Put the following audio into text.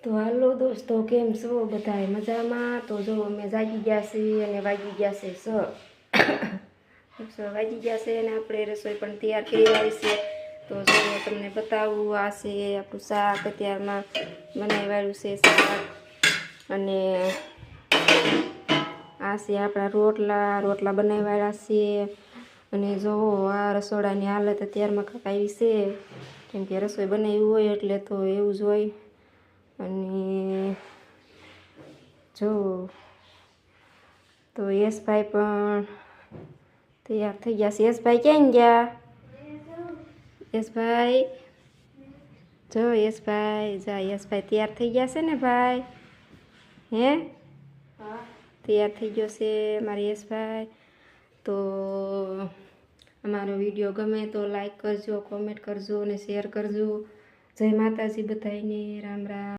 તો હાલો દોસ્તો, કેમ છો બધાય મજામાં? તો જો અમે જાગી ગયા છીએ અને વાગી ગયા છે 6 વાગી ગયા છે અને આપણે રસોઈ પણ તૈયાર કરી આવી છે. તો જો તમને બતાવું, આ છે આપણું શાક અત્યારમાં બનાવેલું છે શાક, અને આ છે આપણા રોટલા બનાવેલા છે. અને જો આ રસોડાની હાલત અત્યારમાં કાંક આવી છે, કેમ કે રસોઈ બનાવી હોય એટલે તો એવું જ હોય. અને જો તો યશભાઈ પણ તૈયાર થઈ ગયા છે. યશભાઈ ક્યાં ગયા? યશભાઈ, જો યશભાઈ તૈયાર થઈ ગયા છે ને ભાઈ? હે, તૈયાર થઈ ગયો છે મારા યશભાઈ. તો અમારો વિડીયો ગમે તો લાઈક કરજો, કોમેન્ટ કરજો અને શેર કરજો. જય માતાજી બધાયને, રામ રામ.